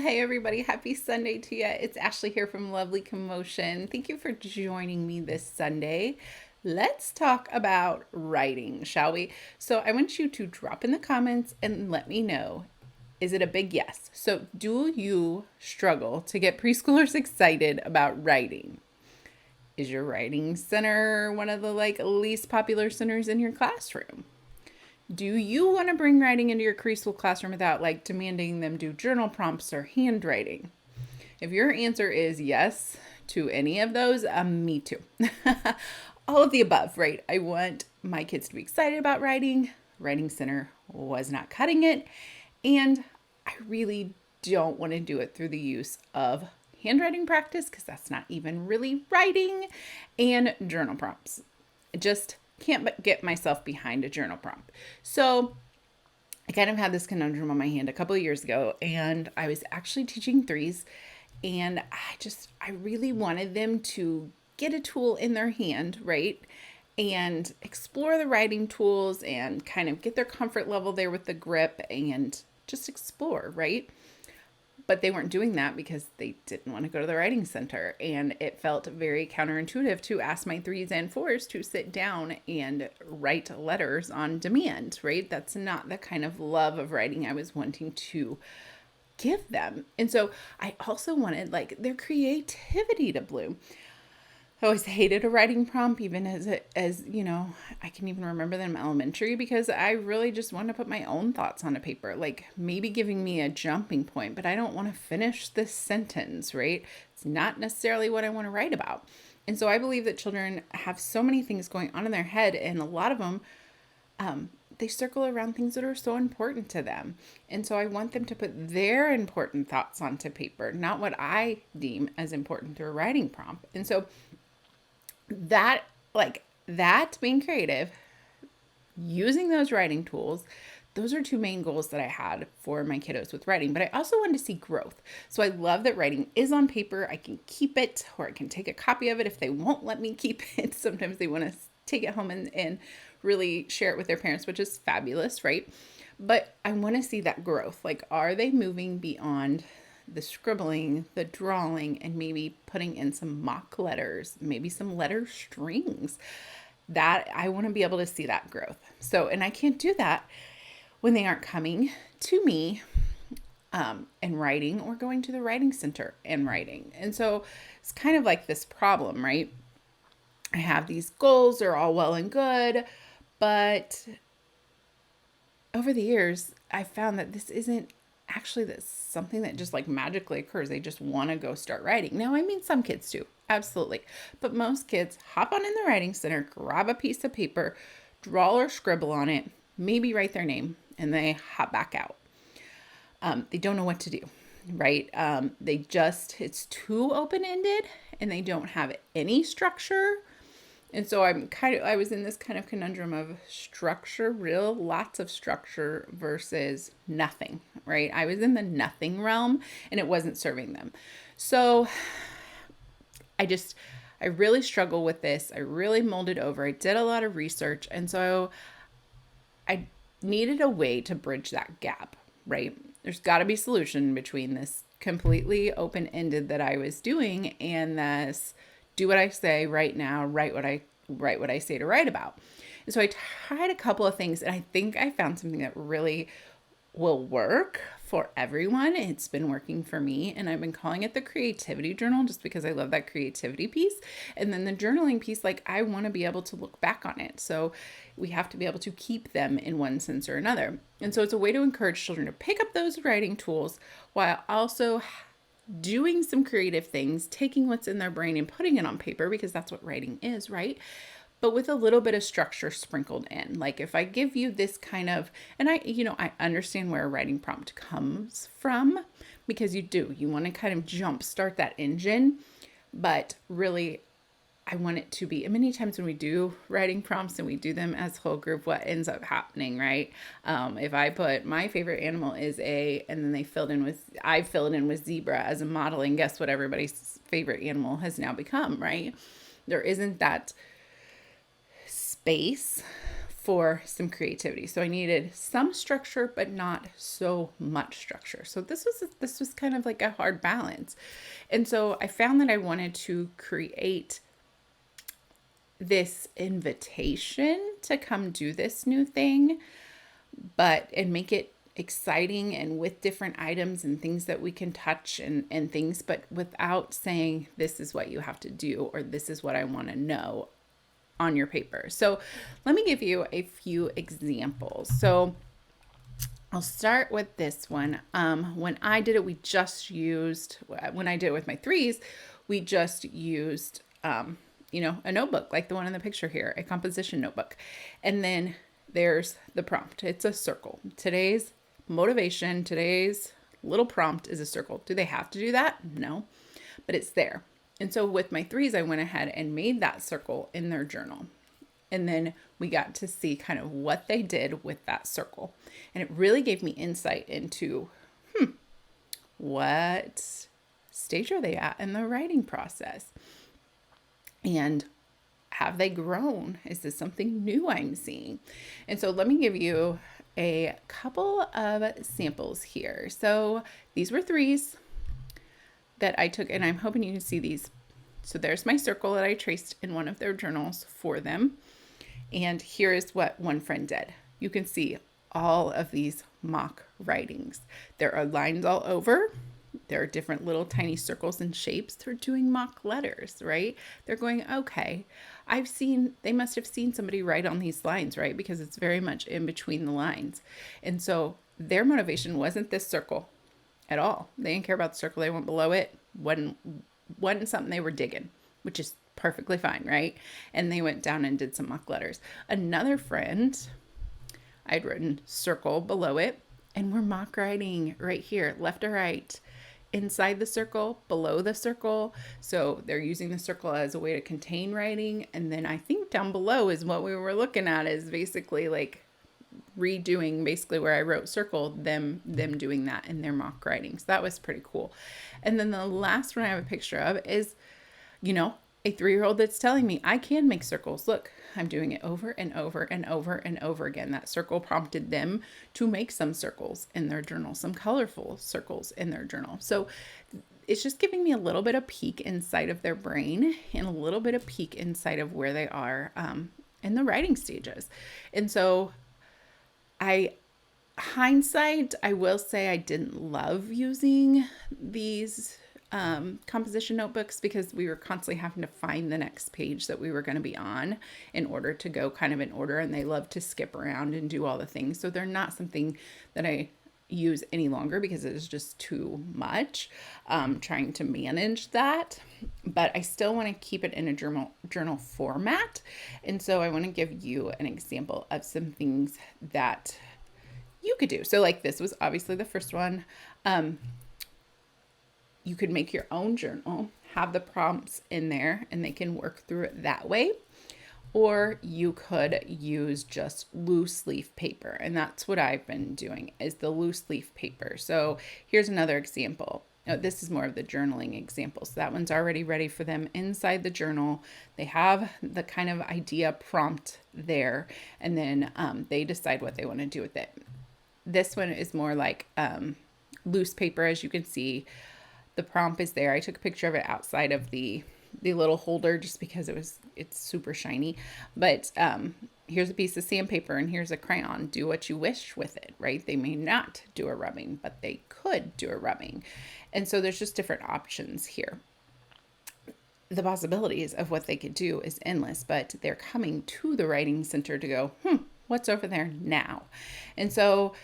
hey everybody, happy Sunday to you. It's Ashley here from Lovely Commotion. Thank you for joining me this Sunday. Let's talk about writing, shall we? So I want you to drop in the comments and let me know, is it a big yes? So do you struggle to get preschoolers excited about writing? Is your writing center one of the least popular centers in your classroom? Do you want to bring writing into your preschool classroom without demanding them do journal prompts or handwriting? If your answer is yes to any of those, me too. All of the above, right? I want my kids to be excited about writing. Writing center was not cutting it. And I really don't want to do it through the use of handwriting practice because that's not even really writing, and journal prompts. Just can't get myself behind a journal prompt. So I kind of had this conundrum on my hand a couple of years ago, and I was actually teaching threes, and I really wanted them to get a tool in their hand, right? And explore the writing tools and kind of get their comfort level there with the grip and just explore, right? But they weren't doing that because they didn't want to go to the writing center. And it felt very counterintuitive to ask my threes and fours to sit down and write letters on demand, right? That's not the kind of love of writing I was wanting to give them. And so I also wanted their creativity to bloom. I always hated a writing prompt, even as you know, I can even remember them in elementary because I really just wanted to put my own thoughts on a paper, maybe giving me a jumping point, but I don't want to finish this sentence, right? It's not necessarily what I want to write about. And so I believe that children have so many things going on in their head, and a lot of them, they circle around things that are so important to them. And so I want them to put their important thoughts onto paper, not what I deem as important through a writing prompt. And so that being creative, using those writing tools, those are two main goals that I had for my kiddos with writing. But I also wanted to see growth. So I love that writing is on paper. I can keep it, or I can take a copy of it if they won't let me keep it. Sometimes they want to take it home and really share it with their parents, which is fabulous, right? But I want to see that growth. Are they moving beyond the scribbling, the drawing, and maybe putting in some mock letters, maybe some letter strings? That I want to be able to see that growth. So, and I can't do that when they aren't coming to me and writing, or going to the writing center and writing. And so it's kind of like this problem, right? I have these goals, they're all well and good, but over the years, I found that this isn't actually that's something that just magically occurs. They just want to go start writing. Now, I mean, some kids do, absolutely. But most kids hop on in the writing center, grab a piece of paper, draw or scribble on it, maybe write their name, and they hop back out. They don't know what to do, right? It's too open-ended, and they don't have any structure. And so I was in this kind of conundrum of structure, lots of structure versus nothing, right? I was in the nothing realm, and it wasn't serving them. So I really struggle with this. I really molded over. I did a lot of research. And so I needed a way to bridge that gap, right? There's got to be a solution between this completely open-ended that I was doing and this do what I say right now, write what I say to write about. And so I tried a couple of things, and I think I found something that really will work for everyone. It's been working for me, and I've been calling it the creativity journal just because I love that creativity piece. And then the journaling piece, I want to be able to look back on it. So we have to be able to keep them in one sense or another. And so it's a way to encourage children to pick up those writing tools while also doing some creative things, taking what's in their brain and putting it on paper, because that's what writing is, right? But with a little bit of structure sprinkled in. If I give you this kind of, and I understand where a writing prompt comes from, because you want to kind of jumpstart that engine, but really I want it to be, and many times when we do writing prompts and we do them as whole group, what ends up happening, right? If I put my favorite animal is and then I filled in with zebra as a model, and guess what everybody's favorite animal has now become, right? There isn't that space for some creativity. So I needed some structure, but not so much structure. So this was kind of like a hard balance. And so I found that I wanted to create this invitation to come do this new thing, and make it exciting and with different items and things that we can touch and things, but without saying this is what you have to do or this is what I want to know on your paper. So let me give you a few examples. So I'll start with this one. When I did it, when I did it with my threes, we just used, a notebook like the one in the picture here, a composition notebook. And then there's the prompt. It's a circle. Today's motivation, today's little prompt is a circle. Do they have to do that? No, but it's there. And so with my threes, I went ahead and made that circle in their journal. And then we got to see kind of what they did with that circle. And it really gave me insight into, what stage are they at in the writing process? And have they grown? Is this something new I'm seeing? And so let me give you a couple of samples here. So these were threes that I took, and I'm hoping you can see these. So there's my circle that I traced in one of their journals for them. And here is what one friend did. You can see all of these mock writings. There are lines all over. There are different little tiny circles and shapes. They're doing mock letters, right? They're going, okay, they must have seen somebody write on these lines, right? Because it's very much in between the lines. And so their motivation wasn't this circle at all. They didn't care about the circle. They went below it. Wasn't something they were digging, which is perfectly fine, right? And they went down and did some mock letters. Another friend, I'd written circle below it, and we're mock writing right here, left or right, inside the circle, below the circle. So they're using the circle as a way to contain writing. And then I think down below is what we were looking at, is basically like redoing basically where I wrote circle, them doing that in their mock writing. So that was pretty cool. And then the last one I have a picture of is, a 3-year-old that's telling me I can make circles. Look, I'm doing it over and over and over and over again. That circle prompted them to make some circles in their journal, some colorful circles in their journal. So it's just giving me a little bit of peek inside of their brain and a little bit of peek inside of where they are in the writing stages. And so hindsight, I will say I didn't love using these composition notebooks, because we were constantly having to find the next page that we were going to be on in order to go kind of in order. And they love to skip around and do all the things. So they're not something that I use any longer because it is just too much trying to manage that. But I still want to keep it in a journal format. And so I want to give you an example of some things that you could do. So like this was obviously the first one. You could make your own journal, have the prompts in there, and they can work through it that way. Or you could use just loose leaf paper. And that's what I've been doing, is the loose leaf paper. So here's another example. Now, this is more of the journaling example. So that one's already ready for them inside the journal. They have the kind of idea prompt there, and then they decide what they want to do with it. This one is more like loose paper, as you can see. The prompt is there. I took a picture of it outside of the little holder just because it's super shiny. But here's a piece of sandpaper and here's a crayon. Do what you wish with it, right? They may not do a rubbing, but they could do a rubbing. And so there's just different options here. The possibilities of what they could do is endless, but they're coming to the writing center to go, what's over there now? And so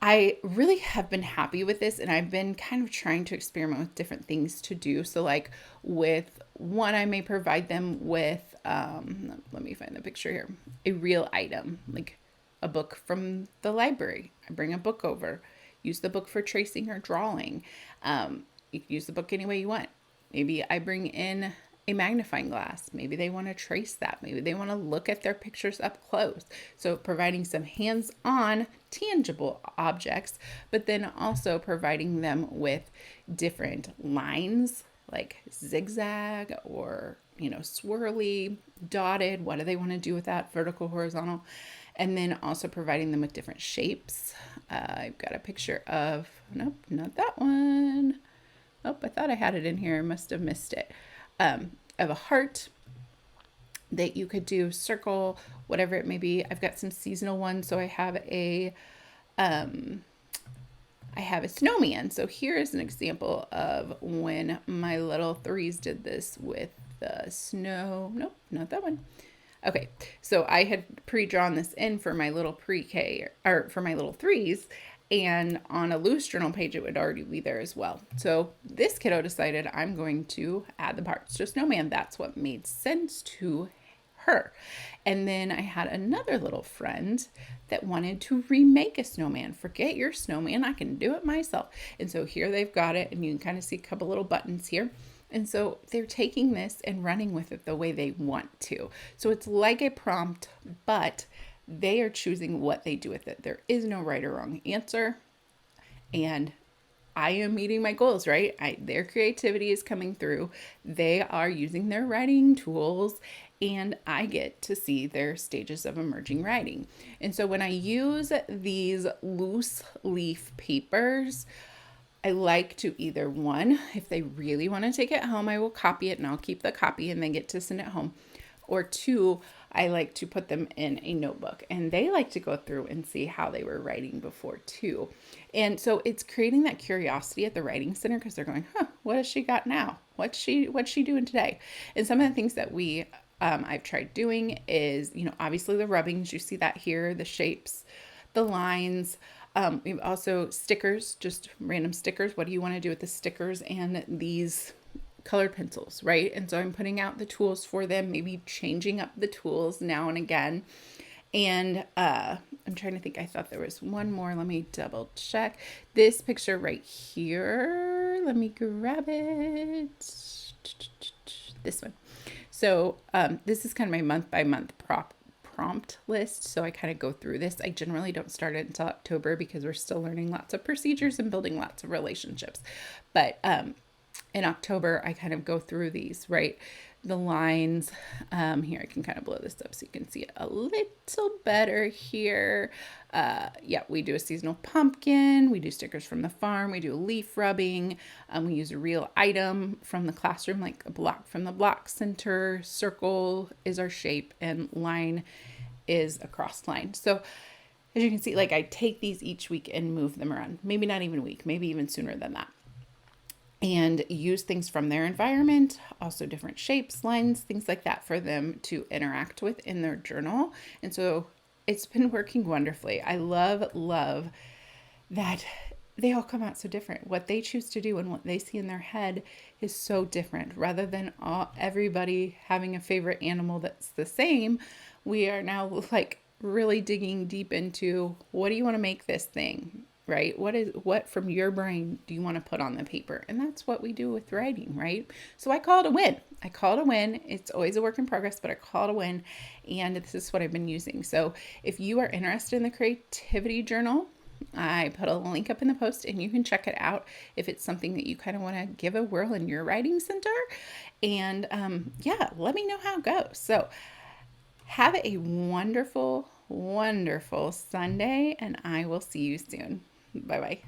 I really have been happy with this, and I've been kind of trying to experiment with different things to do. So like with one, I may provide them with, let me find the picture here, a real item, like a book from the library. I bring a book over, use the book for tracing or drawing. You can use the book any way you want. Maybe I bring in a magnifying glass. Maybe they want to trace that. Maybe they want to look at their pictures up close. So providing some hands-on tangible objects, but then also providing them with different lines, like zigzag or, swirly, dotted. What do they want to do with that? Vertical, horizontal. And then also providing them with different shapes. I've got a picture of, nope, not that one. Oh, I thought I had it in here. I must have missed it. Of a heart that you could do, circle, whatever it may be. I've got some seasonal ones. So I have a snowman. So here is an example of when my little threes did this with the snow. Nope, not that one. Okay, so I had pre-drawn this in for my little pre-K, or for my little threes, and on a loose journal page it would already be there as well. So this kiddo decided I'm going to add the parts to snowman. That's what made sense to her. And then I had another little friend that wanted to remake a snowman. Forget your snowman, I can do it myself. And so here they've got it, and you can kind of see a couple little buttons here. And so they're taking this and running with it the way they want to. So it's like a prompt, but they are choosing what they do with it. There is no right or wrong answer. And I am meeting my goals, right? Their creativity is coming through. They are using their writing tools, and I get to see their stages of emerging writing. And so when I use these loose leaf papers, I like to either, one, if they really want to take it home, I will copy it and I'll keep the copy and they get to send it home. Or two, I like to put them in a notebook, and they like to go through and see how they were writing before too. And so it's creating that curiosity at the writing center, because they're going, what has she got now? What's she doing today? And some of the things that I've tried doing is, obviously the rubbings, you see that here, the shapes, the lines. We've also stickers, just random stickers. What do you want to do with the stickers and these colored pencils, right? And so I'm putting out the tools for them, maybe changing up the tools now and again. And I'm trying to think, I thought there was one more. Let me double check. This picture right here, let me grab it. This one. So this is kind of my month by month prompt list. So I kind of go through this. I generally don't start it until October because we're still learning lots of procedures and building lots of relationships. But in October, I kind of go through these, right? The lines, here I can kind of blow this up so you can see it a little better here. Yeah, we do a seasonal pumpkin, we do stickers from the farm, we do leaf rubbing, we use a real item from the classroom, like a block from the block center, circle is our shape, and line is a cross line. So as you can see, like I take these each week and move them around, maybe not even a week, maybe even sooner than that. And use things from their environment, also different shapes, lines, things like that for them to interact with in their journal. And so it's been working wonderfully. I love that they all come out so different. What they choose to do and what they see in their head is so different. Rather than everybody having a favorite animal that's the same, we are now like really digging deep into, what do you want to make this thing? Right? What from your brain do you want to put on the paper? And that's what we do with writing, right? So I call it a win. It's always a work in progress, but I call it a win. And this is what I've been using. So if you are interested in the creativity journal, I put a link up in the post and you can check it out if it's something that you kind of want to give a whirl in your writing center. And yeah, let me know how it goes. So have a wonderful Sunday, and I will see you soon. Bye-bye.